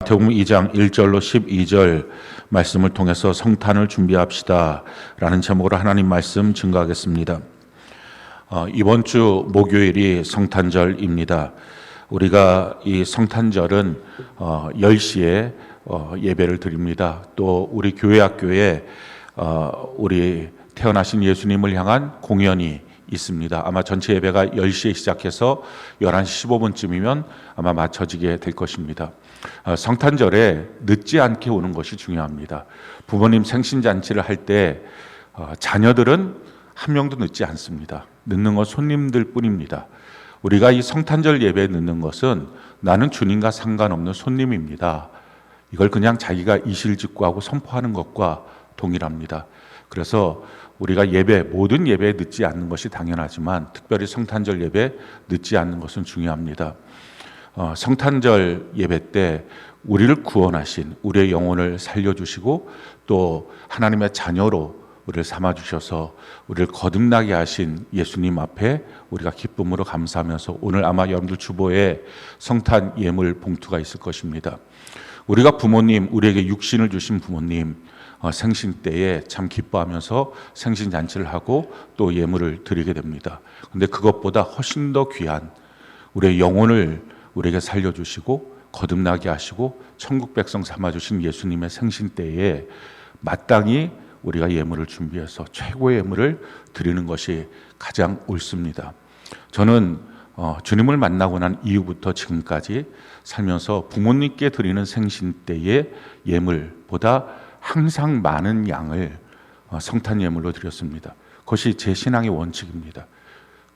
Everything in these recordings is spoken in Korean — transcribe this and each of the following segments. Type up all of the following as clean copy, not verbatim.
마태복음 2장 1절로 12절 말씀을 통해서 성탄을 준비합시다 라는 제목으로 하나님 말씀 증거하겠습니다. 이번 주 목요일이 성탄절입니다. 우리가 이 성탄절은 10시에 예배를 드립니다. 또 우리 교회 학교에 우리 태어나신 예수님을 향한 공연이 있습니다. 아마 전체 예배가 10시에 시작해서 11시 15분쯤이면 아마 마쳐지게 될 것입니다. 성탄절에 늦지 않게 오는 것이 중요합니다. 부모님 생신잔치를 할 때 자녀들은 한 명도 늦지 않습니다. 늦는 건 손님들 뿐입니다. 우리가 이 성탄절 예배에 늦는 것은 나는 주님과 상관없는 손님입니다. 이걸 그냥 자기가 이실직고하고 선포하는 것과 동일합니다. 그래서 우리가 모든 예배에 늦지 않는 것이 당연하지만 특별히 성탄절 예배에 늦지 않는 것은 중요합니다. 성탄절 예배 때 우리를 구원하신, 우리의 영혼을 살려주시고 또 하나님의 자녀로 우리를 삼아주셔서 우리를 거듭나게 하신 예수님 앞에 우리가 기쁨으로 감사하면서 오늘 아마 여러분들 주보에 성탄 예물 봉투가 있을 것입니다. 우리가 부모님, 우리에게 육신을 주신 부모님 생신 때에 참 기뻐하면서 생신 잔치를 하고 또 예물을 드리게 됩니다. 근데 그것보다 훨씬 더 귀한 우리의 영혼을 우리에게 살려주시고 거듭나게 하시고 천국 백성 삼아주신 예수님의 생신 때에 마땅히 우리가 예물을 준비해서 최고의 예물을 드리는 것이 가장 옳습니다. 저는 주님을 만나고 난 이후부터 지금까지 살면서 부모님께 드리는 생신 때의 예물보다 항상 많은 양을 성탄 예물로 드렸습니다. 그것이 제 신앙의 원칙입니다.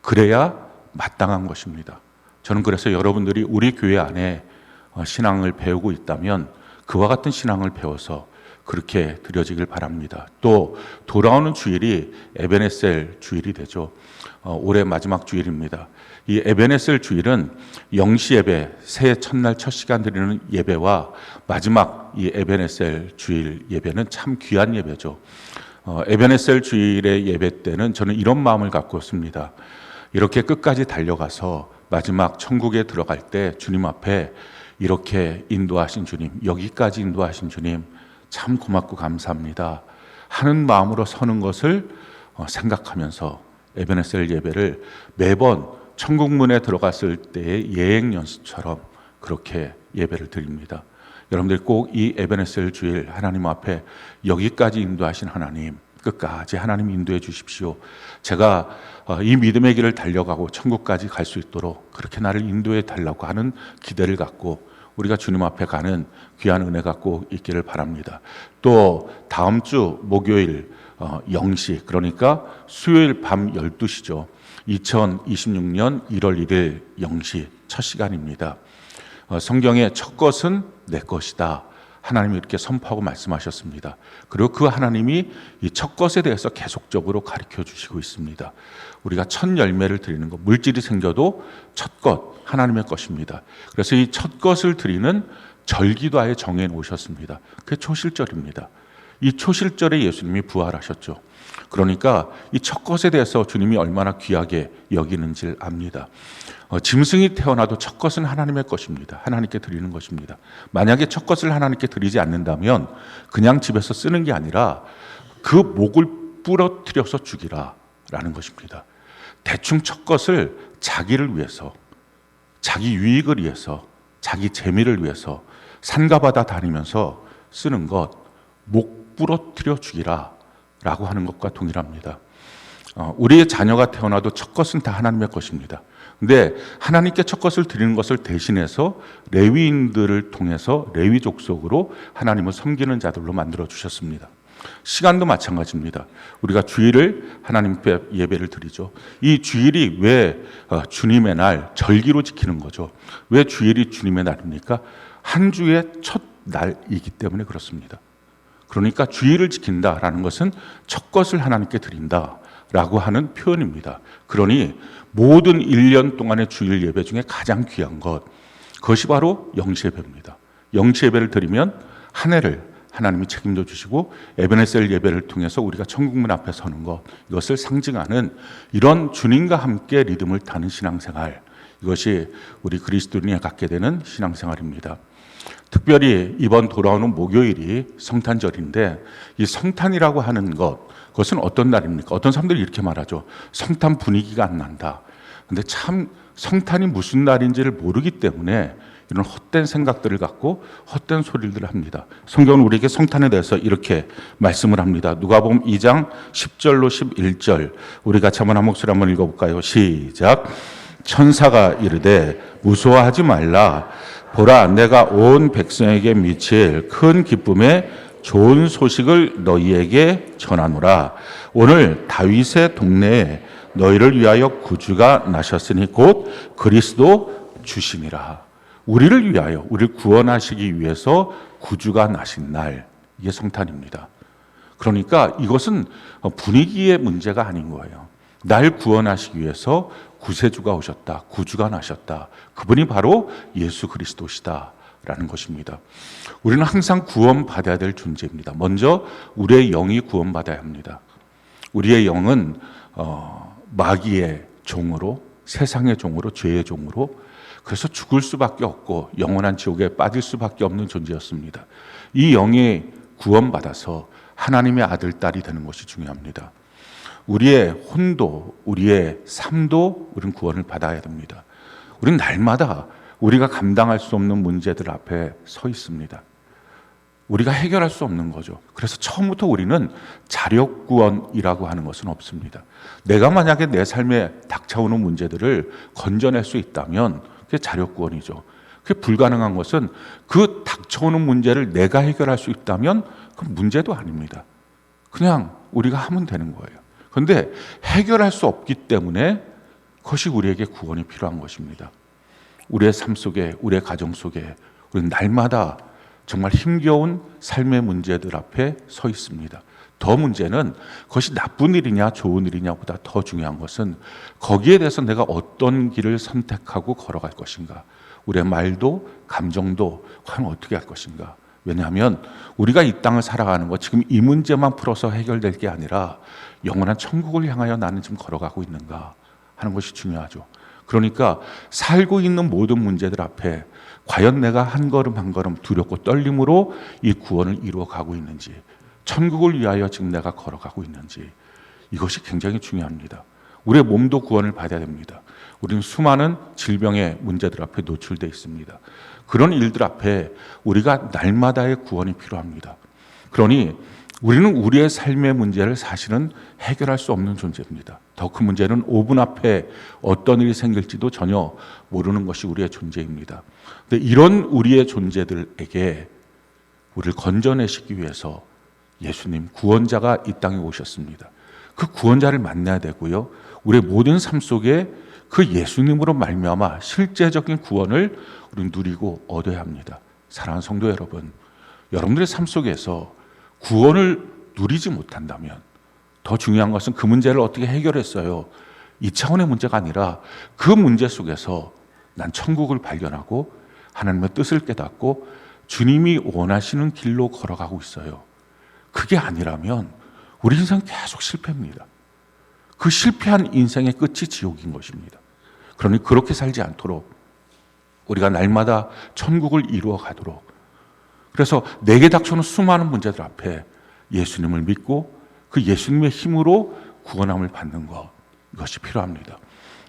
그래야 마땅한 것입니다. 저는 그래서 여러분들이 우리 교회 안에 신앙을 배우고 있다면 그와 같은 신앙을 배워서 그렇게 드려지길 바랍니다. 또 돌아오는 주일이 에베네셀 주일이 되죠. 올해 마지막 주일입니다. 이 에베네셀 주일은 영시 예배, 새해 첫날 첫 시간 드리는 예배와 마지막 이 에베네셀 주일 예배는 참 귀한 예배죠. 에베네셀 주일의 예배 때는 저는 이런 마음을 갖고 있습니다. 이렇게 끝까지 달려가서 마지막 천국에 들어갈 때 주님 앞에 이렇게 인도하신 주님, 여기까지 인도하신 주님 참 고맙고 감사합니다 하는 마음으로 서는 것을 생각하면서 에베네셀 예배를 매번 천국문에 들어갔을 때의 예행 연습처럼 그렇게 예배를 드립니다. 여러분들 꼭 이 에베네셀 주일 하나님 앞에 여기까지 인도하신 하나님, 끝까지 하나님 인도해 주십시오. 제가 이 믿음의 길을 달려가고 천국까지 갈 수 있도록 그렇게 나를 인도해 달라고 하는 기대를 갖고 우리가 주님 앞에 가는 귀한 은혜 갖고 있기를 바랍니다. 또 다음 주 목요일 0시, 그러니까 수요일 밤 12시죠. 2026년 1월 1일 0시 첫 시간입니다. 성경의 첫 것은 내 것이다. 하나님이 이렇게 선포하고 말씀하셨습니다. 그리고 그 하나님이 이 첫 것에 대해서 계속적으로 가르쳐 주시고 있습니다. 우리가 첫 열매를 드리는 것, 물질이 생겨도 첫 것, 하나님의 것입니다. 그래서 이 첫 것을 드리는 절기도 아예 정해 놓으셨습니다. 그게 초실절입니다. 이 초실절에 예수님이 부활하셨죠. 그러니까 이 첫 것에 대해서 주님이 얼마나 귀하게 여기는지를 압니다. 짐승이 태어나도 첫 것은 하나님의 것입니다. 하나님께 드리는 것입니다. 만약에 첫 것을 하나님께 드리지 않는다면 그냥 집에서 쓰는 게 아니라 그 목을 부러뜨려서 죽이라 라는 것입니다. 대충 첫 것을 자기를 위해서, 자기 유익을 위해서, 자기 재미를 위해서 산과 바다 다니면서 쓰는 것, 목 부러뜨려 죽이라 라고 하는 것과 동일합니다. 우리의 자녀가 태어나도 첫 것은 다 하나님의 것입니다. 근데 하나님께 첫 것을 드리는 것을 대신해서 레위인들을 통해서 레위 족속으로 하나님을 섬기는 자들로 만들어 주셨습니다. 시간도 마찬가지입니다. 우리가 주일을 하나님께 예배를 드리죠. 이 주일이 왜 주님의 날, 절기로 지키는 거죠. 왜 주일이 주님의 날입니까? 한 주의 첫 날이기 때문에 그렇습니다. 그러니까 주일을 지킨다라는 것은 첫 것을 하나님께 드린다라고 하는 표현입니다. 그러니 모든 1년 동안의 주일 예배 중에 가장 귀한 것, 그것이 바로 영시 예배입니다. 영시 예배를 드리면 한 해를 하나님이 책임져 주시고 에베네셀 예배를 통해서 우리가 천국문 앞에 서는 것, 이것을 상징하는 이런 주님과 함께 리듬을 타는 신앙생활, 이것이 우리 그리스도인이 갖게 되는 신앙생활입니다. 특별히 이번 돌아오는 목요일이 성탄절인데 이 성탄이라고 하는 그것은 어떤 날입니까? 어떤 사람들이 이렇게 말하죠. 성탄 분위기가 안 난다. 근데 참 성탄이 무슨 날인지를 모르기 때문에 이런 헛된 생각들을 갖고 헛된 소리를 합니다. 성경은 우리에게 성탄에 대해서 이렇게 말씀을 합니다. 누가복음 2장 10절로 11절 우리 같이 한 목소리 한번 읽어볼까요? 시작. 천사가 이르되 무서워하지 말라. 보라, 내가 온 백성에게 미칠 큰 기쁨의 좋은 소식을 너희에게 전하노라. 오늘 다윗의 동네에 너희를 위하여 구주가 나셨으니 곧 그리스도 주시니라. 우리를 위하여, 우리를 구원하시기 위해서 구주가 나신 날, 이게 성탄입니다. 그러니까 이것은 분위기의 문제가 아닌 거예요. 날 구원하시기 위해서 구세주가 오셨다, 구주가 나셨다. 그분이 바로 예수 그리스도시다라는 것입니다. 우리는 항상 구원받아야 될 존재입니다. 먼저 우리의 영이 구원받아야 합니다. 우리의 영은 마귀의 종으로, 세상의 종으로, 죄의 종으로, 그래서 죽을 수밖에 없고 영원한 지옥에 빠질 수밖에 없는 존재였습니다. 이 영이 구원받아서 하나님의 아들, 딸이 되는 것이 중요합니다. 우리의 혼도, 우리의 삶도 우리는 구원을 받아야 됩니다. 우리는 날마다 우리가 감당할 수 없는 문제들 앞에 서 있습니다. 우리가 해결할 수 없는 거죠. 그래서 처음부터 우리는 자력구원이라고 하는 것은 없습니다. 내가 만약에 내 삶에 닥쳐오는 문제들을 건져낼 수 있다면 그게 자력구원이죠. 그게 불가능한 것은 그 닥쳐오는 문제를 내가 해결할 수 있다면 그건 문제도 아닙니다. 그냥 우리가 하면 되는 거예요. 그런데 해결할 수 없기 때문에 그것이 우리에게 구원이 필요한 것입니다. 우리의 삶 속에, 우리의 가정 속에 우리는 날마다 정말 힘겨운 삶의 문제들 앞에 서 있습니다. 더 문제는 그것이 나쁜 일이냐 좋은 일이냐보다 더 중요한 것은 거기에 대해서 내가 어떤 길을 선택하고 걸어갈 것인가. 우리의 말도 감정도 과연 어떻게 할 것인가. 왜냐하면 우리가 이 땅을 살아가는 것, 지금 이 문제만 풀어서 해결될 게 아니라 영원한 천국을 향하여 나는 지금 걸어가고 있는가 하는 것이 중요하죠. 그러니까 살고 있는 모든 문제들 앞에 과연 내가 한 걸음 한 걸음 두렵고 떨림으로 이 구원을 이루어가고 있는지, 천국을 위하여 지금 내가 걸어가고 있는지, 이것이 굉장히 중요합니다. 우리의 몸도 구원을 받아야 됩니다. 우리는 수많은 질병의 문제들 앞에 노출되어 있습니다. 그런 일들 앞에 우리가 날마다의 구원이 필요합니다. 그러니 우리는 우리의 삶의 문제를 사실은 해결할 수 없는 존재입니다. 더 큰 문제는 5분 앞에 어떤 일이 생길지도 전혀 모르는 것이 우리의 존재입니다. 근데 이런 우리의 존재들에게 우리를 건져내시기 위해서 예수님 구원자가 이 땅에 오셨습니다. 그 구원자를 만나야 되고요. 우리의 모든 삶 속에 그 예수님으로 말미암아 실제적인 구원을 우리는 누리고 얻어야 합니다. 사랑하는 성도 여러분, 여러분들의 삶 속에서 구원을 누리지 못한다면 더 중요한 것은 그 문제를 어떻게 해결했어요. 이 차원의 문제가 아니라 그 문제 속에서 난 천국을 발견하고 하나님의 뜻을 깨닫고 주님이 원하시는 길로 걸어가고 있어요. 그게 아니라면 우리 인생 계속 실패입니다. 그 실패한 인생의 끝이 지옥인 것입니다. 그러니 그렇게 살지 않도록 우리가 날마다 천국을 이루어 가도록, 그래서 내게 닥쳐오는 수많은 문제들 앞에 예수님을 믿고 그 예수님의 힘으로 구원함을 받는 것, 이것이 필요합니다.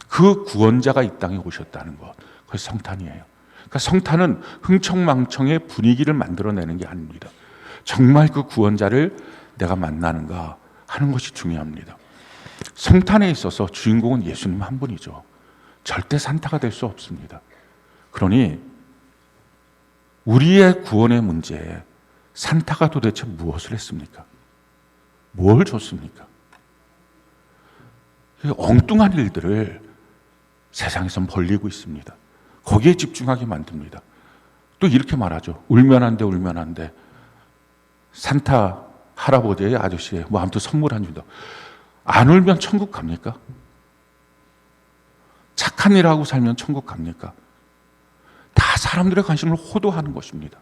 그 구원자가 이 땅에 오셨다는 것, 그것이 성탄이에요. 그러니까 성탄은 흥청망청의 분위기를 만들어내는 게 아닙니다. 정말 그 구원자를 내가 만나는가 하는 것이 중요합니다. 성탄에 있어서 주인공은 예수님 한 분이죠. 절대 산타가 될 수 없습니다. 그러니 우리의 구원의 문제에 산타가 도대체 무엇을 했습니까? 뭘 줬습니까? 엉뚱한 일들을 세상에선 벌리고 있습니다. 거기에 집중하게 만듭니다. 또 이렇게 말하죠. 울면 안 돼, 울면 안 돼. 산타 할아버지의 아저씨의 뭐 아무튼 선물 안 준다. 안 울면 천국 갑니까? 착한 일 하고 살면 천국 갑니까? 다 사람들의 관심을 호도하는 것입니다.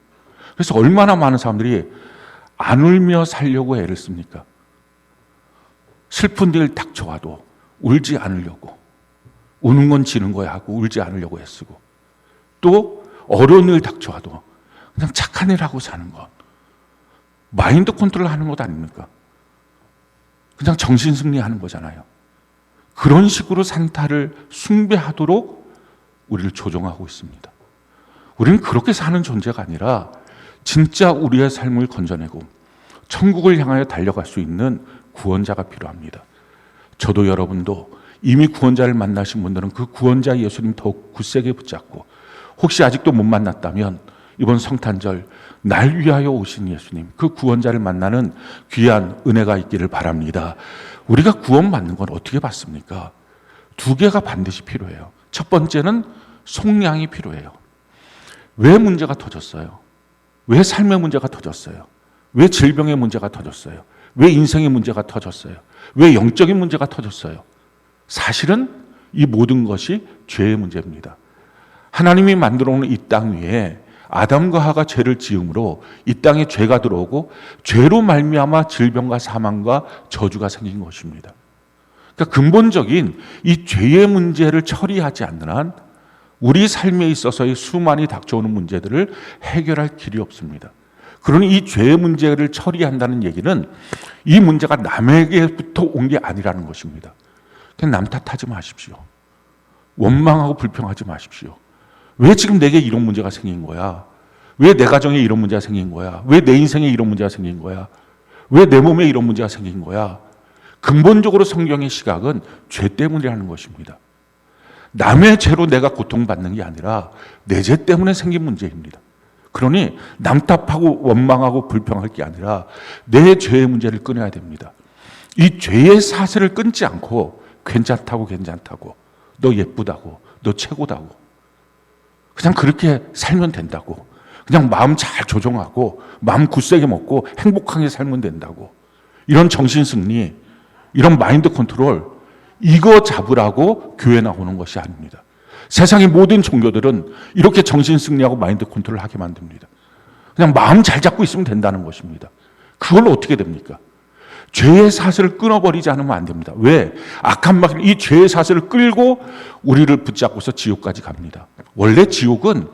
그래서 얼마나 많은 사람들이 안 울며 살려고 애를 씁니까? 슬픈 일 닥쳐와도 울지 않으려고, 우는 건 지는 거야 하고 울지 않으려고 애쓰고, 또 어려운 일 닥쳐와도 그냥 착한 일 하고 사는 것. 마인드 컨트롤 하는 것 아닙니까? 그냥 정신 승리하는 거잖아요. 그런 식으로 산타를 숭배하도록 우리를 조종하고 있습니다. 우리는 그렇게 사는 존재가 아니라 진짜 우리의 삶을 건져내고 천국을 향하여 달려갈 수 있는 구원자가 필요합니다. 저도 여러분도 이미 구원자를 만나신 분들은 그 구원자 예수님 더욱 굳세게 붙잡고, 혹시 아직도 못 만났다면 이번 성탄절 날 위하여 오신 예수님, 그 구원자를 만나는 귀한 은혜가 있기를 바랍니다. 우리가 구원받는 건 어떻게 받습니까? 두 개가 반드시 필요해요. 첫 번째는 속량이 필요해요. 왜 문제가 터졌어요? 왜 삶의 문제가 터졌어요? 왜 질병의 문제가 터졌어요? 왜 인생의 문제가 터졌어요? 왜 영적인 문제가 터졌어요? 사실은 이 모든 것이 죄의 문제입니다. 하나님이 만들어 놓은 이 땅 위에 아담과 하가 죄를 지음으로 이 땅에 죄가 들어오고 죄로 말미암아 질병과 사망과 저주가 생긴 것입니다. 그러니까 근본적인 이 죄의 문제를 처리하지 않는 한 우리 삶에 있어서의 수많이 닥쳐오는 문제들을 해결할 길이 없습니다. 그러니 이 죄의 문제를 처리한다는 얘기는 이 문제가 남에게부터 온 게 아니라는 것입니다. 그냥 남 탓하지 마십시오. 원망하고 불평하지 마십시오. 왜 지금 내게 이런 문제가 생긴 거야? 왜 내 가정에 이런 문제가 생긴 거야? 왜 내 인생에 이런 문제가 생긴 거야? 왜 내 몸에 이런 문제가 생긴 거야? 근본적으로 성경의 시각은 죄 때문이라는 것입니다. 남의 죄로 내가 고통받는 게 아니라 내 죄 때문에 생긴 문제입니다. 그러니 남 탓하고 원망하고 불평할 게 아니라 내 죄의 문제를 끊어야 됩니다. 이 죄의 사슬을 끊지 않고 괜찮다고 너 예쁘다고 너 최고다고 그냥 그렇게 살면 된다고, 그냥 마음 잘 조정하고 마음 굳세게 먹고 행복하게 살면 된다고, 이런 정신승리, 이런 마인드 컨트롤, 이거 잡으라고 교회 나오는 것이 아닙니다. 세상의 모든 종교들은 이렇게 정신승리하고 마인드 컨트롤 하게 만듭니다. 그냥 마음 잘 잡고 있으면 된다는 것입니다. 그걸로 어떻게 됩니까? 죄의 사슬을 끊어버리지 않으면 안 됩니다. 왜? 악한 마귀는 이 죄의 사슬을 끌고 우리를 붙잡고서 지옥까지 갑니다. 원래 지옥은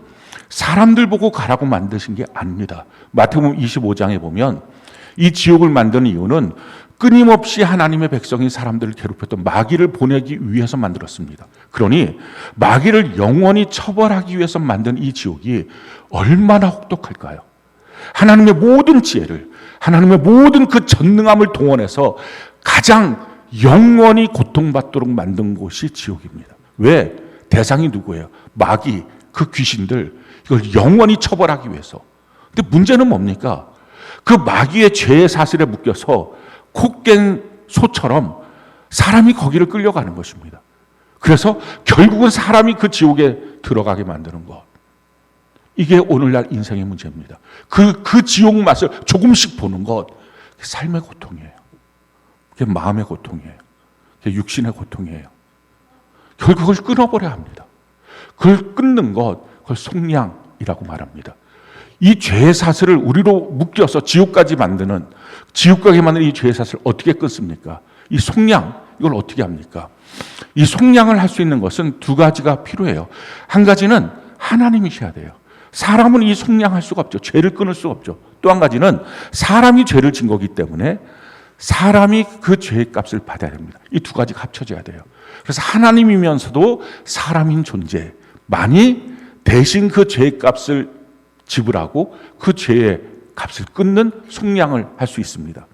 사람들 보고 가라고 만드신 게 아닙니다. 마태복음 25장에 보면 이 지옥을 만드는 이유는 끊임없이 하나님의 백성이 사람들을 괴롭혔던 마귀를 보내기 위해서 만들었습니다. 그러니 마귀를 영원히 처벌하기 위해서 만든 이 지옥이 얼마나 혹독할까요? 하나님의 모든 지혜를, 하나님의 모든 그 전능함을 동원해서 가장 영원히 고통받도록 만든 곳이 지옥입니다. 왜? 대상이 누구예요? 마귀, 그 귀신들, 이걸 영원히 처벌하기 위해서. 근데 문제는 뭡니까? 그 마귀의 죄의 사슬에 묶여서 코 깬 소처럼 사람이 거기를 끌려가는 것입니다. 그래서 결국은 사람이 그 지옥에 들어가게 만드는 것. 이게 오늘날 인생의 문제입니다. 그 지옥 맛을 조금씩 보는 것, 그게 삶의 고통이에요. 그게 마음의 고통이에요. 그게 육신의 고통이에요. 결국 그걸 끊어버려야 합니다. 그걸 끊는 것, 그걸 속량이라고 말합니다. 이 죄의 사슬을 우리로 묶여서 지옥까지 만드는, 지옥 가게 만드는 이 죄의 사슬을 어떻게 끊습니까? 이 속량, 이걸 어떻게 합니까? 이 속량을 할 수 있는 것은 두 가지가 필요해요. 한 가지는 하나님이셔야 돼요. 사람은 이 속량할 수가 없죠. 죄를 끊을 수가 없죠. 또 한 가지는 사람이 죄를 진 거기 때문에 사람이 그 죄의 값을 받아야 됩니다. 이 두 가지가 합쳐져야 돼요. 그래서 하나님이면서도 사람인 존재만이 대신 그 죄의 값을 지불하고 그 죄의 값을 끊는 속량을 할 수 있습니다.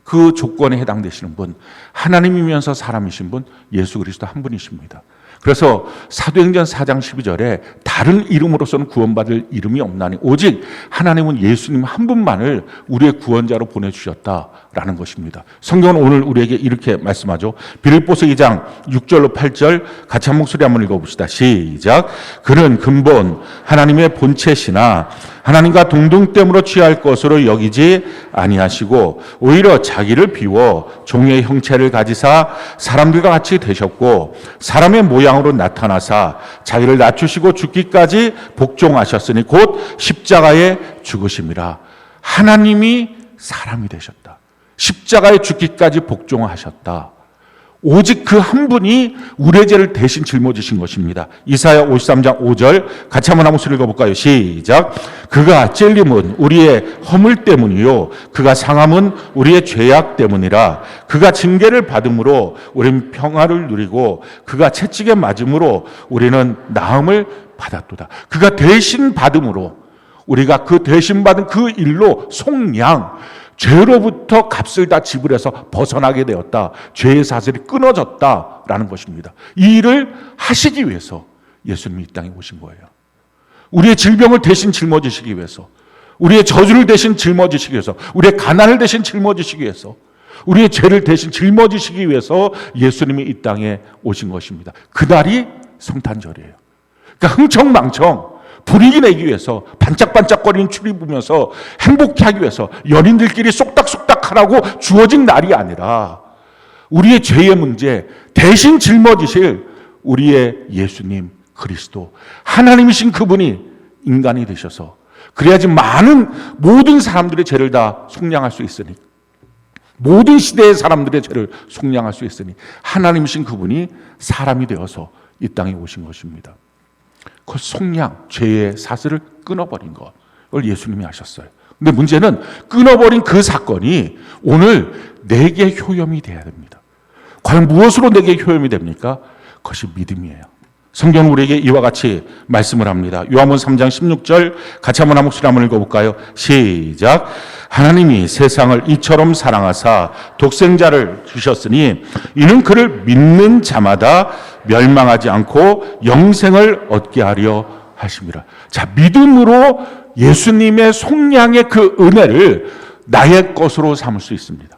그 조건에 해당되시는 분, 하나님이면서 사람이신 분, 예수 그리스도 한 분이십니다. 그래서 사도행전 4장 12절에 다른 이름으로서는 구원받을 이름이 없나니 오직 하나님은 예수님 한 분만을 우리의 구원자로 보내주셨다라는 것입니다. 성경은 오늘 우리에게 이렇게 말씀하죠. 빌립보서 2장 6절로 8절 같이 한 목소리 한번 읽어봅시다. 시작. 그는 근본 하나님의 본체시나 하나님과 동등됨으로 취할 것으로 여기지 아니하시고 오히려 자기를 비워 종의 형체를 가지사 사람들과 같이 되셨고 사람의 모양으로 나타나사 자기를 낮추시고 죽기까지 복종하셨으니 곧 십자가에 죽으심이라. 하나님이 사람이 되셨다. 십자가에 죽기까지 복종하셨다. 오직 그 한 분이 우리의 죄를 대신 짊어지신 것입니다. 이사야 53장 5절 같이 한번 한번 읽어볼까요? 시작. 그가 찔림은 우리의 허물 때문이요 그가 상함은 우리의 죄악 때문이라. 그가 징계를 받음으로 우리는 평화를 누리고 그가 채찍에 맞음으로 우리는 나음을 받았도다. 그가 대신 받음으로 우리가 그 대신 받은 그 일로 속량 죄로부터 값을 다 지불해서 벗어나게 되었다. 죄의 사슬이 끊어졌다라는 것입니다. 이 일을 하시기 위해서 예수님이 이 땅에 오신 거예요. 우리의 질병을 대신 짊어지시기 위해서, 우리의 저주를 대신 짊어지시기 위해서, 우리의 가난을 대신 짊어지시기 위해서, 우리의 죄를 대신 짊어지시기 위해서 예수님이 이 땅에 오신 것입니다. 그날이 성탄절이에요. 그러니까 흥청망청 분위기 내기 위해서 반짝반짝거리는 추리 보면서 행복해 하기 위해서 연인들끼리 쏙닥쏙닥 하라고 주어진 날이 아니라 우리의 죄의 문제 대신 짊어지실 우리의 예수님 그리스도 하나님이신 그분이 인간이 되셔서 그래야지 모든 사람들의 죄를 다 속량할 수 있으니 모든 시대의 사람들의 죄를 속량할 수 있으니 하나님이신 그분이 사람이 되어서 이 땅에 오신 것입니다. 그 속량, 죄의 사슬을 끊어버린 것을 예수님이 하셨어요. 근데 문제는 끊어버린 그 사건이 오늘 내게 효염이 돼야 됩니다. 과연 무엇으로 내게 효염이 됩니까? 그것이 믿음이에요. 성경은 우리에게 이와 같이 말씀을 합니다. 요한복음 3장 16절 같이 한번 한 목소리 한번 읽어볼까요? 시작. 하나님이 세상을 이처럼 사랑하사 독생자를 주셨으니 이는 그를 믿는 자마다 멸망하지 않고 영생을 얻게 하려 하심이라. 자, 믿음으로 예수님의 속량의 그 은혜를 나의 것으로 삼을 수 있습니다.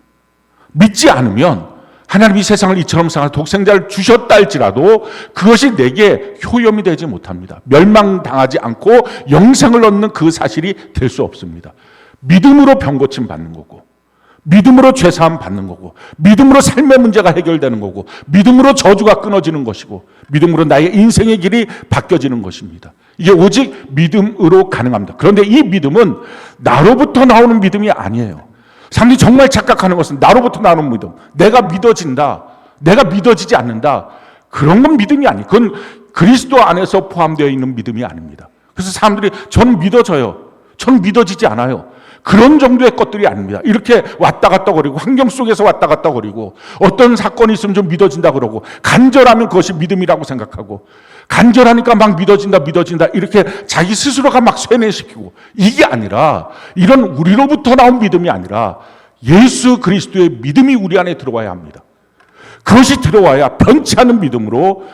믿지 않으면 하나님이 세상을 이처럼 사랑하사 독생자를 주셨다 할지라도 그것이 내게 효염이 되지 못합니다. 멸망당하지 않고 영생을 얻는 그 사실이 될 수 없습니다. 믿음으로 병고침 받는 거고, 믿음으로 죄사함 받는 거고, 믿음으로 삶의 문제가 해결되는 거고, 믿음으로 저주가 끊어지는 것이고, 믿음으로 나의 인생의 길이 바뀌어지는 것입니다. 이게 오직 믿음으로 가능합니다. 그런데 이 믿음은 나로부터 나오는 믿음이 아니에요. 사람들이 정말 착각하는 것은 나로부터 나오는 믿음, 내가 믿어진다, 내가 믿어지지 않는다, 그런 건 믿음이 아니에요. 그건 그리스도 안에서 포함되어 있는 믿음이 아닙니다. 그래서 사람들이 저는 믿어져요, 저는 믿어지지 않아요, 그런 정도의 것들이 아닙니다. 이렇게 왔다 갔다 거리고 환경 속에서 왔다 갔다 거리고 어떤 사건이 있으면 좀 믿어진다 그러고 간절하면 그것이 믿음이라고 생각하고 간절하니까 막 믿어진다 이렇게 자기 스스로가 막 쇠뇌시키고, 이게 아니라 이런 우리로부터 나온 믿음이 아니라 예수 그리스도의 믿음이 우리 안에 들어와야 합니다. 그것이 들어와야 변치 않은 믿음으로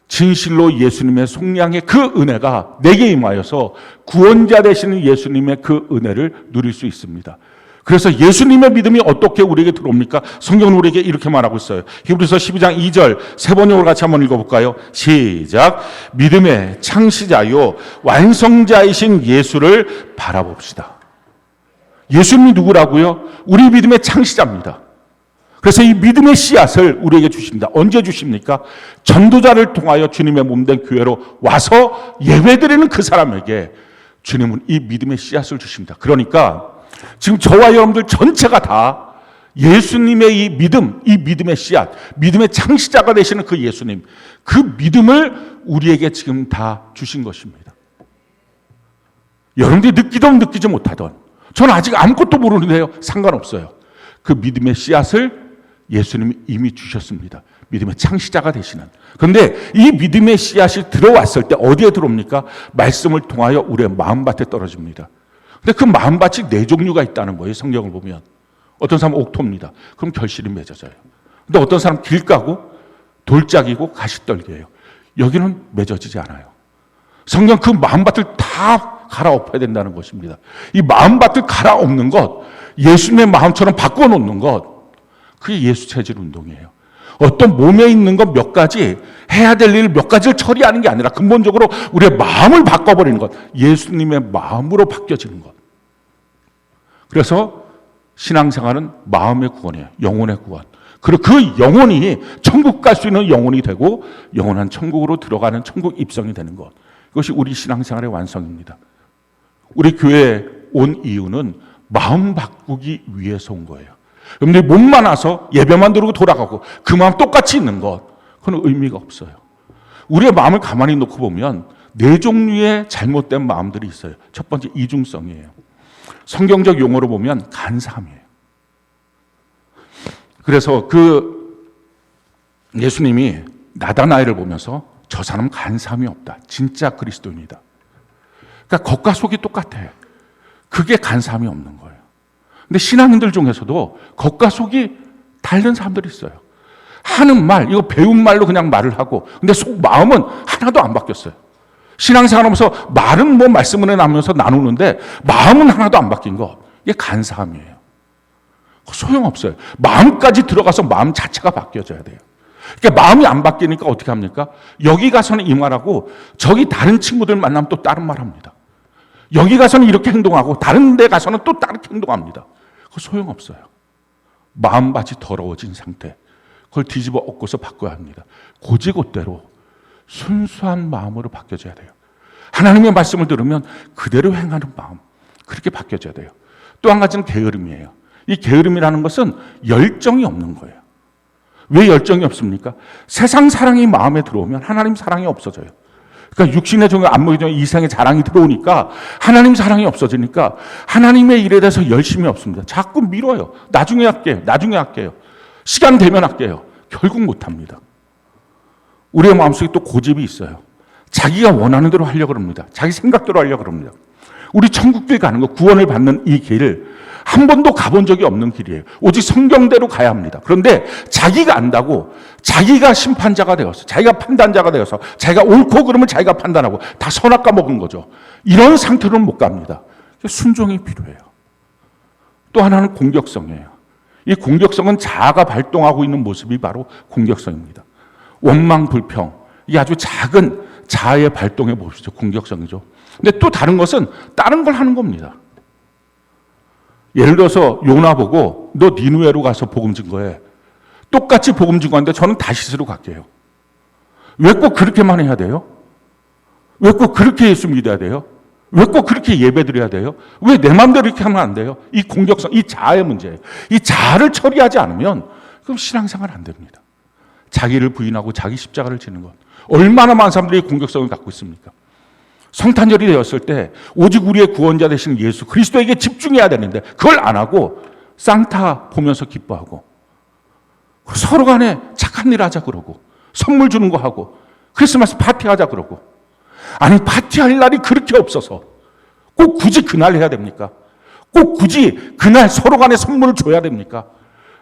진실로 예수님의 속량의 그 은혜가 내게 임하여서 구원자 되시는 예수님의 그 은혜를 누릴 수 있습니다. 그래서 예수님의 믿음이 어떻게 우리에게 들어옵니까? 성경은 우리에게 이렇게 말하고 있어요. 히브리서 12장 2절 세 번역으로 같이 한번 읽어볼까요? 시작. 믿음의 창시자요 완성자이신 예수를 바라봅시다. 예수님이 누구라고요? 우리 믿음의 창시자입니다. 그래서 이 믿음의 씨앗을 우리에게 주십니다. 언제 주십니까? 전도자를 통하여 주님의 몸된 교회로 와서 예배드리는 그 사람에게 주님은 이 믿음의 씨앗을 주십니다. 그러니까 지금 저와 여러분들 전체가 다 예수님의 이 믿음, 이 믿음의 씨앗, 믿음의 창시자가 되시는 그 예수님, 그 믿음을 우리에게 지금 다 주신 것입니다. 여러분들이 느끼든 느끼지 못하든 저는 아직 아무것도 모르는데요, 상관없어요. 그 믿음의 씨앗을 예수님이 이미 주셨습니다. 믿음의 창시자가 되시는. 그런데 이 믿음의 씨앗이 들어왔을 때 어디에 들어옵니까? 말씀을 통하여 우리의 마음밭에 떨어집니다. 근데 그 마음밭이 네 종류가 있다는 거예요. 성경을 보면. 어떤 사람은 옥토입니다. 그럼 결실이 맺어져요. 근데 어떤 사람은 길가고 돌짝이고 가시떨기예요. 여기는 맺어지지 않아요. 성경 그 마음밭을 다 갈아엎어야 된다는 것입니다. 이 마음밭을 갈아엎는 것, 예수님의 마음처럼 바꿔놓는 것, 그게 예수 체질 운동이에요. 어떤 몸에 있는 것 몇 가지, 해야 될 일 몇 가지를 처리하는 게 아니라 근본적으로 우리의 마음을 바꿔버리는 것, 예수님의 마음으로 바뀌어지는 것. 그래서 신앙생활은 마음의 구원이에요. 영혼의 구원. 그리고 그 영혼이 천국 갈 수 있는 영혼이 되고 영원한 천국으로 들어가는 천국 입성이 되는 것. 그것이 우리 신앙생활의 완성입니다. 우리 교회에 온 이유는 마음 바꾸기 위해서 온 거예요. 여러분들이 몸만 와서 예배만 드리고 돌아가고 그 마음 똑같이 있는 것, 그건 의미가 없어요. 우리의 마음을 가만히 놓고 보면 네 종류의 잘못된 마음들이 있어요. 첫 번째, 이중성이에요. 성경적 용어로 보면 간사함이에요. 그래서 예수님이 나다나엘을 보면서 저 사람 간사함이 없다. 진짜 그리스도인이다. 그러니까 겉과 속이 똑같아. 그게 간사함이 없는 거예요. 근데 신앙인들 중에서도 겉과 속이 다른 사람들이 있어요. 하는 말, 이거 배운 말로 그냥 말을 하고, 근데 마음은 하나도 안 바뀌었어요. 신앙생활하면서 말은 뭐 말씀을 나누면서 나누는데 마음은 하나도 안 바뀐 거, 이게 간사함이에요. 소용없어요. 마음까지 들어가서 마음 자체가 바뀌어져야 돼요. 그러니까 마음이 안 바뀌니까 어떻게 합니까? 여기 가서는 이 말하고 저기 다른 친구들 만나면 또 다른 말 합니다. 여기 가서는 이렇게 행동하고 다른 데 가서는 또 다르게 행동합니다. 그거 소용없어요. 마음밭이 더러워진 상태, 그걸 뒤집어 엎고서 바꿔야 합니다. 고지고대로 순수한 마음으로 바뀌어져야 돼요. 하나님의 말씀을 들으면 그대로 행하는 마음, 그렇게 바뀌어져야 돼요. 또 한 가지는 게으름이에요. 이 게으름이라는 것은 열정이 없는 거예요. 왜 열정이 없습니까? 세상 사랑이 마음에 들어오면 하나님 사랑이 없어져요. 그러니까 육신의 종이 안 먹이죠. 이상의 자랑이 들어오니까 하나님 사랑이 없어지니까 하나님의 일에 대해서 열심이 없습니다. 자꾸 미뤄요. 나중에 할게요. 시간 되면 할게요. 결국 못합니다. 우리의 마음속에 또 고집이 있어요. 자기가 원하는 대로 하려고 합니다. 자기 생각대로 하려고 합니다. 우리 천국길 가는 거, 구원을 받는 이 길, 한 번도 가본 적이 없는 길이에요. 오직 성경대로 가야 합니다. 그런데 자기가 안다고 자기가 심판자가 되어서, 자기가 판단자가 되어서, 자기가 옳고 그름을 자기가 판단하고 다 선악과 먹은 거죠. 이런 상태로는 못 갑니다. 순종이 필요해요. 또 하나는 공격성이에요. 이 공격성은 자아가 발동하고 있는 모습이 바로 공격성입니다. 원망, 불평, 이게 아주 작은 자아의 발동의 모습이죠. 공격성이죠. 근데 또 다른 것은 다른 걸 하는 겁니다. 예를 들어서 요나 보고 너 니누에로 가서 복음 증거해. 똑같이 복음 증거하는데 저는 다시스로 갈게요. 왜 꼭 그렇게만 해야 돼요? 왜 꼭 그렇게 예수 믿어야 돼요? 왜 꼭 그렇게 예배 드려야 돼요? 왜 내 마음대로 이렇게 하면 안 돼요? 이 공격성, 이 자아의 문제예요. 이 자아를 처리하지 않으면 그럼 신앙생활 안 됩니다. 자기를 부인하고 자기 십자가를 지는 것. 얼마나 많은 사람들이 공격성을 갖고 있습니까? 성탄절이 되었을 때 오직 우리의 구원자 되신 예수 그리스도에게 집중해야 되는데 그걸 안 하고 산타 보면서 기뻐하고 서로 간에 착한 일 하자 그러고 선물 주는 거 하고 크리스마스 파티하자 그러고, 아니 파티할 날이 그렇게 없어서 꼭 굳이 그날 해야 됩니까? 꼭 굳이 그날 서로 간에 선물을 줘야 됩니까?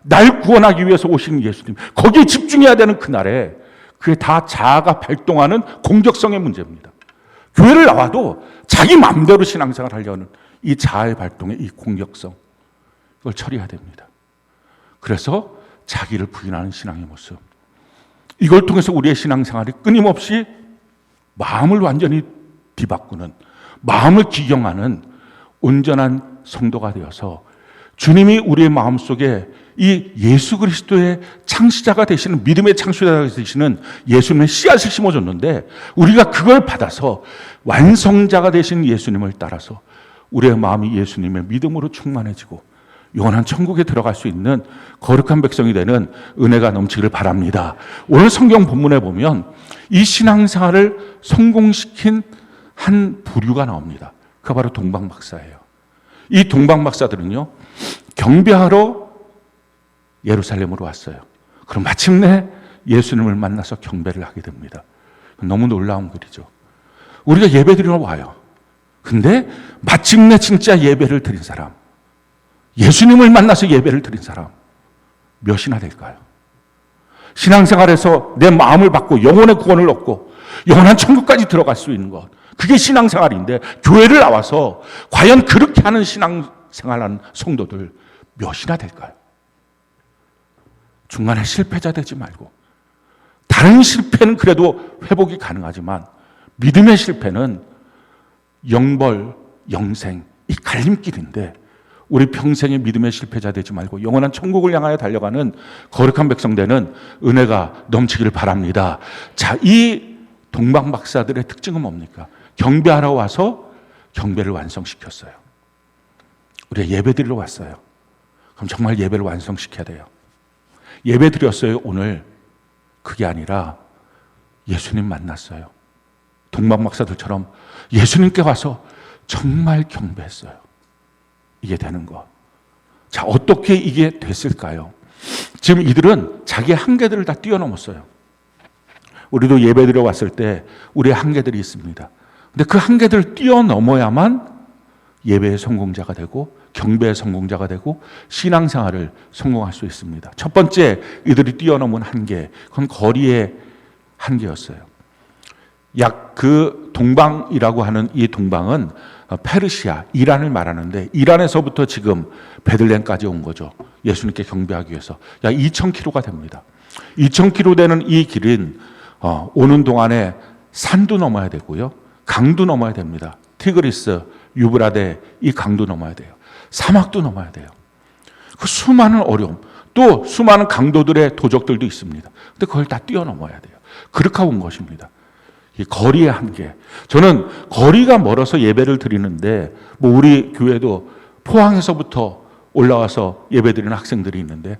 날 구원하기 위해서 오신 예수님, 거기에 집중해야 되는 그날에 그게 다 자아가 발동하는 공격성의 문제입니다. 교회를 나와도 자기 마음대로 신앙생활을 하려는 이 자아의 발동의 이 공격성, 이걸 처리해야 됩니다. 그래서 자기를 부인하는 신앙의 모습, 이걸 통해서 우리의 신앙생활이 끊임없이 마음을 완전히 뒤바꾸는, 마음을 기경하는 온전한 성도가 되어서 주님이 우리의 마음속에 이 예수 그리스도의 창시자가 되시는, 믿음의 창시자가 되시는 예수님의 씨앗을 심어줬는데 우리가 그걸 받아서 완성자가 되신 예수님을 따라서 우리의 마음이 예수님의 믿음으로 충만해지고 영원한 천국에 들어갈 수 있는 거룩한 백성이 되는 은혜가 넘치기를 바랍니다. 오늘 성경 본문에 보면 이 신앙생활을 성공시킨 한 부류가 나옵니다. 그가 바로 동방박사예요. 이 동방박사들은요, 경배하러 예루살렘으로 왔어요. 그럼 마침내 예수님을 만나서 경배를 하게 됩니다. 너무 놀라운 글이죠. 우리가 예배 드리러 와요. 근데 마침내 진짜 예배를 드린 사람, 예수님을 만나서 예배를 드린 사람 몇이나 될까요? 신앙생활에서 내 마음을 받고 영혼의 구원을 얻고 영원한 천국까지 들어갈 수 있는 것, 그게 신앙생활인데 교회를 나와서 과연 그렇게 하는 신앙생활하는 성도들 몇이나 될까요? 중간에 실패자 되지 말고, 다른 실패는 그래도 회복이 가능하지만 믿음의 실패는 영벌, 영생, 이 갈림길인데 우리 평생의 믿음의 실패자 되지 말고 영원한 천국을 향하여 달려가는 거룩한 백성 되는 은혜가 넘치기를 바랍니다. 자, 이 동방박사들의 특징은 뭡니까? 경배하러 와서 경배를 완성시켰어요. 우리가 예배드리러 왔어요. 그럼 정말 예배를 완성시켜야 돼요. 예배 드렸어요 오늘. 그게 아니라 예수님 만났어요. 동방박사들처럼 예수님께 와서 정말 경배했어요. 이게 되는 것. 자, 어떻게 이게 됐을까요? 지금 이들은 자기의 한계들을 다 뛰어넘었어요. 우리도 예배 드려 왔을 때 우리의 한계들이 있습니다. 근데 그 한계들을 뛰어넘어야만 예배의 성공자가 되고 경배의 성공자가 되고 신앙생활을 성공할 수 있습니다. 첫 번째 이들이 뛰어넘은 한계, 그건 거리의 한계였어요. 약 그 동방이라고 하는 이 동방은 페르시아, 이란을 말하는데 이란에서부터 지금 베들레헴까지 온 거죠. 예수님께 경배하기 위해서. 약 2,000km가 됩니다. 2,000km 되는 이 길은 오는 동안에 산도 넘어야 되고요. 강도 넘어야 됩니다. 티그리스, 유브라데 이 강도 넘어야 돼요. 사막도 넘어야 돼요. 그 수많은 어려움, 또 수많은 강도들의 도적들도 있습니다. 근데 그걸 다 뛰어넘어야 돼요. 그렇게 온 것입니다. 이 거리의 한계. 저는 거리가 멀어서 예배를 드리는데, 뭐 우리 교회도 포항에서부터 올라와서 예배 드리는 학생들이 있는데,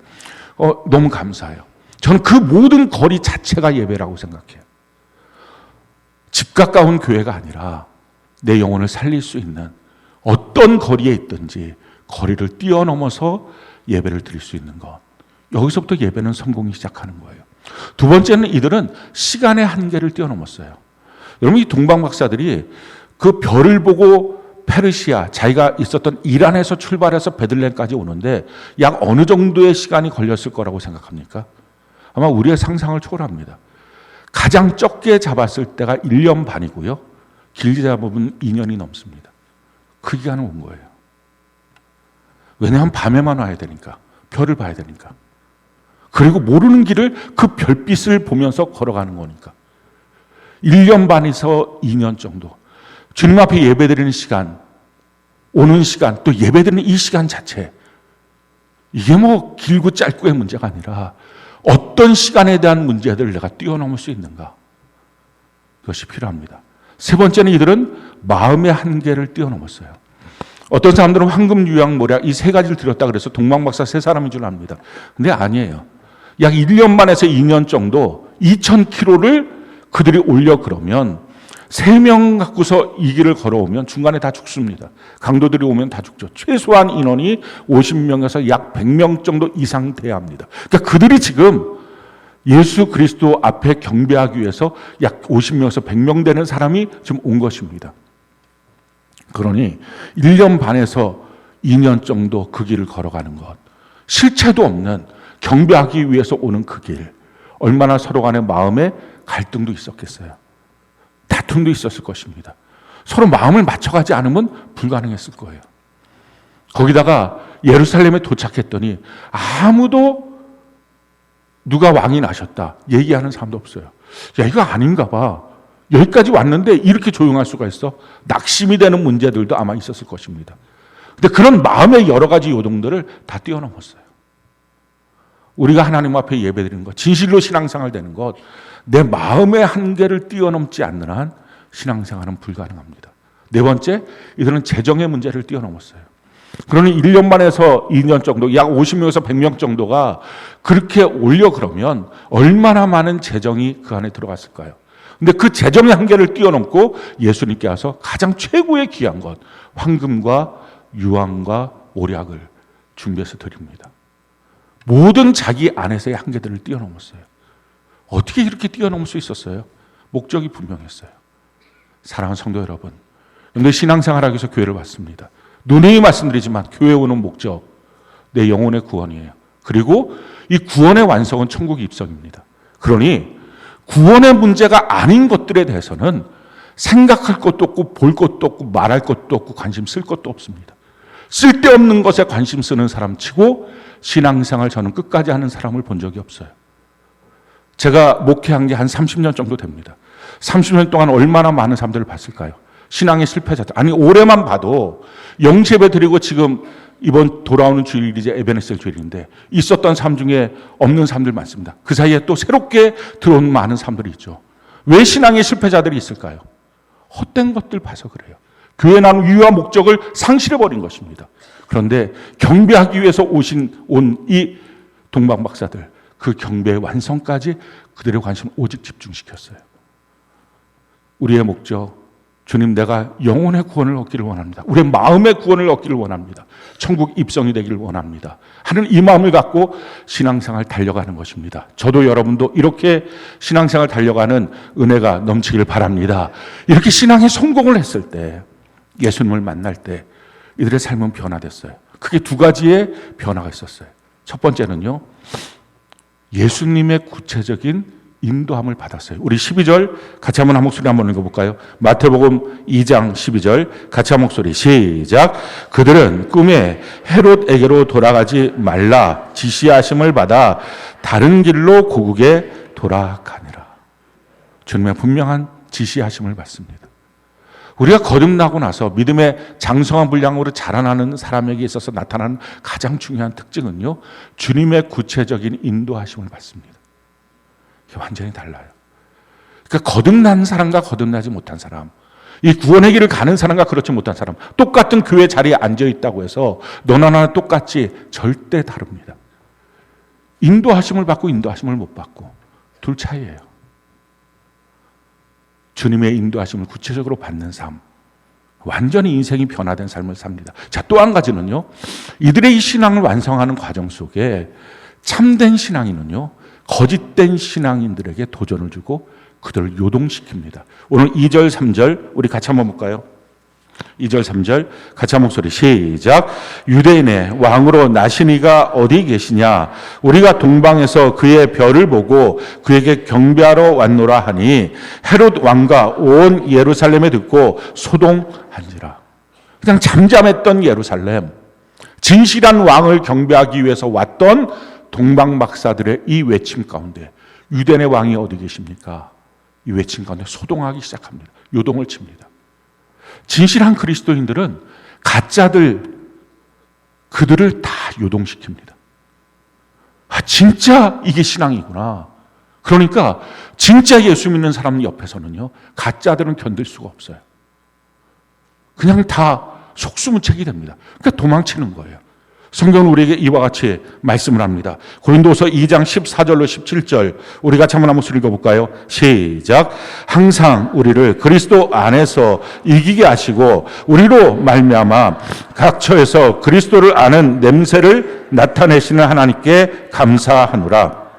너무 감사해요. 저는 그 모든 거리 자체가 예배라고 생각해요. 집 가까운 교회가 아니라 내 영혼을 살릴 수 있는 어떤 거리에 있든지 거리를 뛰어넘어서 예배를 드릴 수 있는 것. 여기서부터 예배는 성공이 시작하는 거예요. 두 번째는 이들은 시간의 한계를 뛰어넘었어요. 여러분, 이 동방박사들이 그 별을 보고 페르시아, 자기가 있었던 이란에서 출발해서 베들레헴까지 오는데 약 어느 정도의 시간이 걸렸을 거라고 생각합니까? 아마 우리의 상상을 초월합니다. 가장 적게 잡았을 때가 1년 반이고요. 길게 잡으면 2년이 넘습니다. 그 기간은 온 거예요. 왜냐하면 밤에만 와야 되니까. 별을 봐야 되니까. 그리고 모르는 길을 그 별빛을 보면서 걸어가는 거니까. 1년 반에서 2년 정도. 주님 앞에 예배드리는 시간, 오는 시간, 또 예배드리는 이 시간 자체. 이게 뭐 길고 짧고의 문제가 아니라 어떤 시간에 대한 문제들을 내가 뛰어넘을 수 있는가. 그것이 필요합니다. 세 번째는 이들은 마음의 한계를 뛰어넘었어요. 어떤 사람들은 황금, 유향, 모략 이 세 가지를 드렸다 그래서 동방박사 세 사람인 줄 압니다. 근데 아니에요. 약 1년 반에서 2년 정도 2,000km를 그들이 올려 그러면 3명 갖고서 이 길을 걸어오면 중간에 다 죽습니다. 강도들이 오면 다 죽죠. 최소한 인원이 50명에서 약 100명 정도 이상 돼야 합니다. 그러니까 그들이 지금 예수 그리스도 앞에 경배하기 위해서 약 50명에서 100명 되는 사람이 지금 온 것입니다. 그러니 1년 반에서 2년 정도 그 길을 걸어가는 것. 실체도 없는 경배하기 위해서 오는 그 길. 얼마나 서로 간의 마음에 갈등도 있었겠어요. 다툼도 있었을 것입니다. 서로 마음을 맞춰가지 않으면 불가능했을 거예요. 거기다가 예루살렘에 도착했더니 아무도 누가 왕이 나셨다 얘기하는 사람도 없어요. 야, 이거 아닌가 봐. 여기까지 왔는데 이렇게 조용할 수가 있어? 낙심이 되는 문제들도 아마 있었을 것입니다. 근데 그런 마음의 여러 가지 요동들을 다 뛰어넘었어요. 우리가 하나님 앞에 예배드리는 것, 진실로 신앙생활 되는 것, 내 마음의 한계를 뛰어넘지 않는 한 신앙생활은 불가능합니다. 네 번째, 이들은 재정의 문제를 뛰어넘었어요. 그러니 1년 반에서 2년 정도, 약 50명에서 100명 정도가 그렇게 올려 그러면 얼마나 많은 재정이 그 안에 들어갔을까요? 근데 그 재정의 한계를 뛰어넘고 예수님께 와서 가장 최고의 귀한 것, 황금과 유황과 오략을 준비해서 드립니다. 모든 자기 안에서의 한계들을 뛰어넘었어요. 어떻게 이렇게 뛰어넘을 수 있었어요? 목적이 분명했어요. 사랑하는 성도 여러분, 여러분들 신앙생활하기 위해서 교회를 왔습니다. 누누이 말씀드리지만 교회 오는 목적, 내 영혼의 구원이에요. 그리고 이 구원의 완성은 천국 입성입니다. 그러니 구원의 문제가 아닌 것들에 대해서는 생각할 것도 없고 볼 것도 없고 말할 것도 없고 관심 쓸 것도 없습니다. 쓸데없는 것에 관심 쓰는 사람 치고 신앙생활 저는 끝까지 하는 사람을 본 적이 없어요. 제가 목회한 게 한 30년 정도 됩니다. 30년 동안 얼마나 많은 사람들을 봤을까요? 신앙의 실패자들. 아니 올해만 봐도 영세배 드리고 지금 이번 돌아오는 주일이 이제 에베네셀 주일인데 있었던 사람 중에 없는 사람들 많습니다. 그 사이에 또 새롭게 들어온 많은 사람들이 있죠. 왜 신앙의 실패자들이 있을까요? 헛된 것들 봐서 그래요. 교회 나는 이유와 목적을 상실해버린 것입니다. 그런데 경배하기 위해서 온 이 동방 박사들, 그 경배의 완성까지 그들의 관심을 오직 집중시켰어요. 우리의 목적, 주님, 내가 영혼의 구원을 얻기를 원합니다. 우리의 마음의 구원을 얻기를 원합니다. 천국 입성이 되기를 원합니다. 하는 이 마음을 갖고 신앙생활 달려가는 것입니다. 저도 여러분도 이렇게 신앙생활 달려가는 은혜가 넘치길 바랍니다. 이렇게 신앙에 성공을 했을 때, 예수님을 만날 때 이들의 삶은 변화됐어요. 크게 두 가지의 변화가 있었어요. 첫 번째는요, 예수님의 구체적인 인도함을 받았어요. 우리 12절 같이 한번 한 목소리 한번 읽어볼까요? 마태복음 2장 12절 같이 한 목소리 시작. 그들은 꿈에 헤롯에게로 돌아가지 말라 지시하심을 받아 다른 길로 고국에 돌아가니라. 주님의 분명한 지시하심을 받습니다. 우리가 거듭나고 나서 믿음의 장성한 분량으로 자라나는 사람에게 있어서 나타나는 가장 중요한 특징은요, 주님의 구체적인 인도하심을 받습니다. 이게 완전히 달라요. 그러니까 거듭난 사람과 거듭나지 못한 사람, 이 구원의 길을 가는 사람과 그렇지 못한 사람, 똑같은 교회 자리에 앉아 있다고 해서 너나 나나 똑같이 절대 다릅니다. 인도하심을 받고 인도하심을 못 받고 둘 차이예요. 주님의 인도하심을 구체적으로 받는 삶, 완전히 인생이 변화된 삶을 삽니다. 자, 또 한 가지는요, 이들의 이 신앙을 완성하는 과정 속에 참된 신앙인은요, 거짓된 신앙인들에게 도전을 주고 그들을 요동시킵니다. 오늘 2절, 3절 우리 같이 한번 볼까요? 2절, 3절 같이 한 목소리 시작. 유대인의 왕으로 나신 이가 어디 계시냐? 우리가 동방에서 그의 별을 보고 그에게 경배하러 왔노라 하니 헤롯 왕과 온 예루살렘에 듣고 소동한지라. 그냥 잠잠했던 예루살렘, 진실한 왕을 경배하기 위해서 왔던 동방 박사들의 이 외침 가운데 유대인의 왕이 어디 계십니까? 이 외침 가운데 소동하기 시작합니다. 요동을 칩니다. 진실한 그리스도인들은 가짜들, 그들을 다 요동시킵니다. 아, 진짜 이게 신앙이구나. 그러니까 진짜 예수 믿는 사람 옆에서는요, 가짜들은 견딜 수가 없어요. 그냥 다 속수무책이 됩니다. 그러니까 도망치는 거예요. 성경은 우리에게 이와 같이 말씀을 합니다. 고린도서 2장 14절로 17절 우리 같이 한번 목소리 읽어볼까요? 시작. 항상 우리를 그리스도 안에서 이기게 하시고 우리로 말미암아 각 처에서 그리스도를 아는 냄새를 나타내시는 하나님께 감사하노라.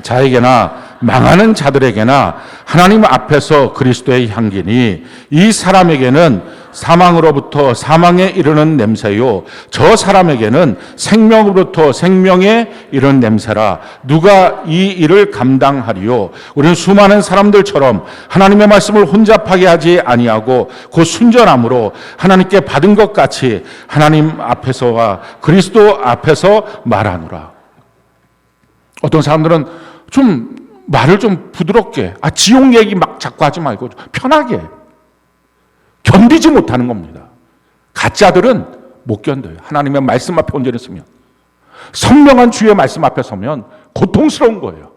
자에게나 망하는 자들에게나 하나님 앞에서 그리스도의 향기니 이 사람에게는 사망으로부터 사망에 이르는 냄새요 저 사람에게는 생명으로부터 생명에 이르는 냄새라. 누가 이 일을 감당하리요? 우리는 수많은 사람들처럼 하나님의 말씀을 혼잡하게 하지 아니하고 곧 순전함으로 하나님께 받은 것 같이 하나님 앞에서와 그리스도 앞에서 말하노라. 어떤 사람들은 좀 말을 좀 부드럽게, 지옥 얘기 막 자꾸 하지 말고 편하게, 견디지 못하는 겁니다. 가짜들은 못 견뎌요. 하나님의 말씀 앞에 온전히 서면, 선명한 주의 말씀 앞에 서면 고통스러운 거예요.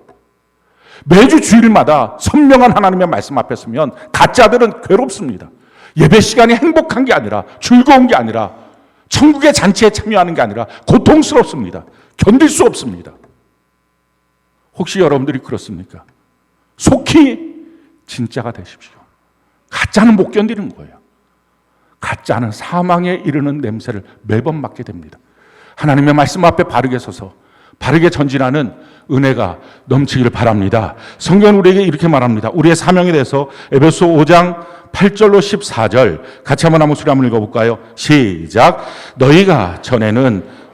매주 주일마다 선명한 하나님의 말씀 앞에 서면 가짜들은 괴롭습니다. 예배 시간이 행복한 게 아니라, 즐거운 게 아니라, 천국의 잔치에 참여하는 게 아니라 고통스럽습니다. 견딜 수 없습니다. 혹시 여러분들이 그렇습니까? 속히 진짜가 되십시오. 가짜는 못 견디는 거예요. 가짜는 사망에 이르는 냄새를 매번 맡게 됩니다. 하나님의 말씀 앞에 바르게 서서 바르게 전진하는 은혜가 넘치기를 바랍니다. 성경은 우리에게 이렇게 말합니다. 우리의 사명에 대해서 에베소 5장 8절로 14절 같이 한번 목소리 한번 읽어볼까요? 시작. 너희가 전에는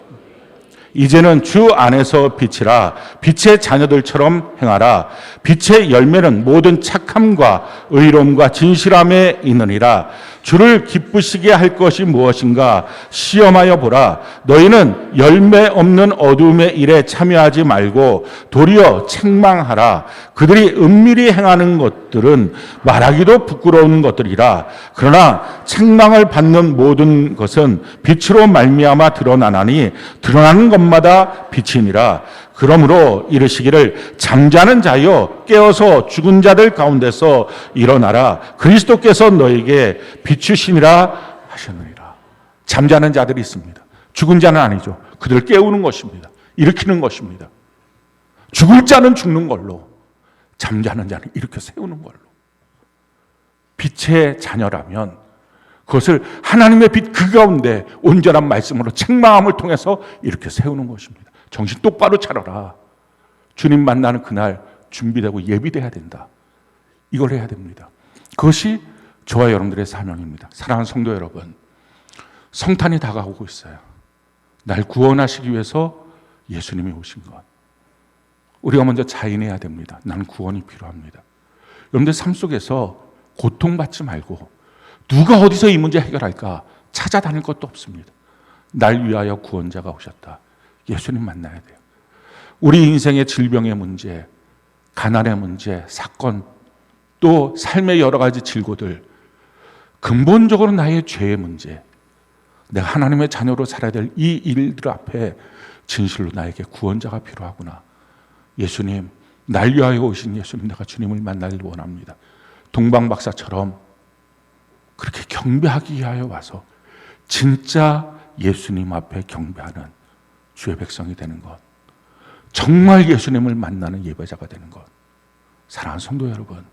이제는 주 안에서 빛이라 빛의 자녀들처럼 행하라. 빛의 열매는 모든 착함과 의로움과 진실함에 있느니라. 주를 기쁘시게 할 것이 무엇인가 시험하여 보라. 너희는 열매 없는 어둠의 일에 참여하지 말고 도리어 책망하라. 그들이 은밀히 행하는 것들은 말하기도 부끄러운 것들이라. 그러나 책망을 받는 모든 것은 빛으로 말미암아 드러나나니 드러나는 것마다 빛이니라. 그러므로 이르시기를 잠자는 자여 깨어서 죽은 자들 가운데서 일어나라. 그리스도께서 너에게 비추심이라 하셨느니라. 잠자는 자들이 있습니다. 죽은 자는 아니죠. 그들을 깨우는 것입니다. 일으키는 것입니다. 죽을 자는 죽는 걸로, 잠자는 자는 일으켜 세우는 걸로. 빛의 자녀라면 그것을 하나님의 빛 그 가운데 온전한 말씀으로 책망함을 통해서 이렇게 세우는 것입니다. 정신 똑바로 차려라. 주님 만나는 그날 준비되고 예비돼야 된다. 이걸 해야 됩니다. 그것이 저와 여러분들의 사명입니다. 사랑하는 성도 여러분, 성탄이 다가오고 있어요. 날 구원하시기 위해서 예수님이 오신 것. 우리가 먼저 자인해야 됩니다. 나는 구원이 필요합니다. 여러분들 삶 속에서 고통받지 말고 누가 어디서 이 문제 해결할까 찾아다닐 것도 없습니다. 날 위하여 구원자가 오셨다. 예수님 만나야 돼요. 우리 인생의 질병의 문제, 가난의 문제, 사건, 또 삶의 여러 가지 질고들, 근본적으로 나의 죄의 문제, 내가 하나님의 자녀로 살아야 될 이 일들 앞에 진실로 나에게 구원자가 필요하구나. 예수님, 날 위하여 오신 예수님, 내가 주님을 만나길 원합니다. 동방박사처럼 그렇게 경배하기 위하여 와서 진짜 예수님 앞에 경배하는 주의 백성이 되는 것, 정말 예수님을 만나는 예배자가 되는 것. 사랑하는 성도 여러분,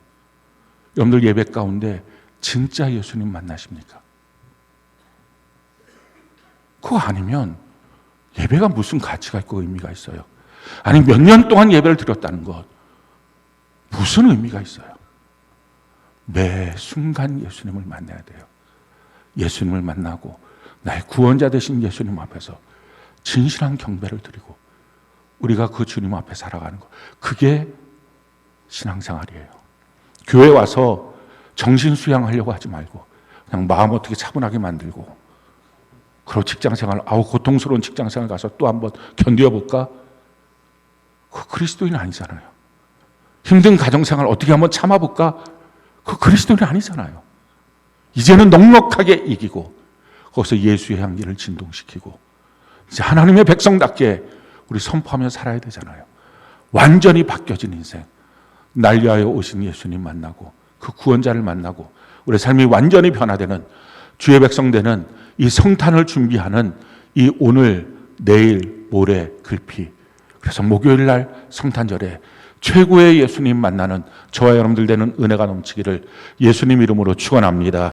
여러분들 예배 가운데 진짜 예수님 만나십니까? 그거 아니면 예배가 무슨 가치가 있고 의미가 있어요? 아니 몇 년 동안 예배를 드렸다는 것 무슨 의미가 있어요? 매 순간 예수님을 만나야 돼요. 예수님을 만나고 나의 구원자 되신 예수님 앞에서 진실한 경배를 드리고 우리가 그 주님 앞에 살아가는 것, 그게 신앙생활이에요. 교회 와서 정신 수양하려고 하지 말고 그냥 마음 어떻게 차분하게 만들고, 그리고 직장생활, 고통스러운 직장생활 가서 또 한번 견뎌볼까? 그 그리스도인 아니잖아요. 힘든 가정생활 어떻게 한번 참아볼까? 그 그리스도인 아니잖아요. 이제는 넉넉하게 이기고 거기서 예수의 향기를 진동시키고 이제 하나님의 백성답게 우리 선포하며 살아야 되잖아요. 완전히 바뀌어진 인생, 날 위하여 오신 예수님 만나고 그 구원자를 만나고 우리 삶이 완전히 변화되는 주의 백성 되는 이 성탄을 준비하는 이 오늘, 내일, 모레 글피, 그래서 목요일 날 성탄절에 최고의 예수님 만나는 저와 여러분들 되는 은혜가 넘치기를 예수님 이름으로 축원합니다.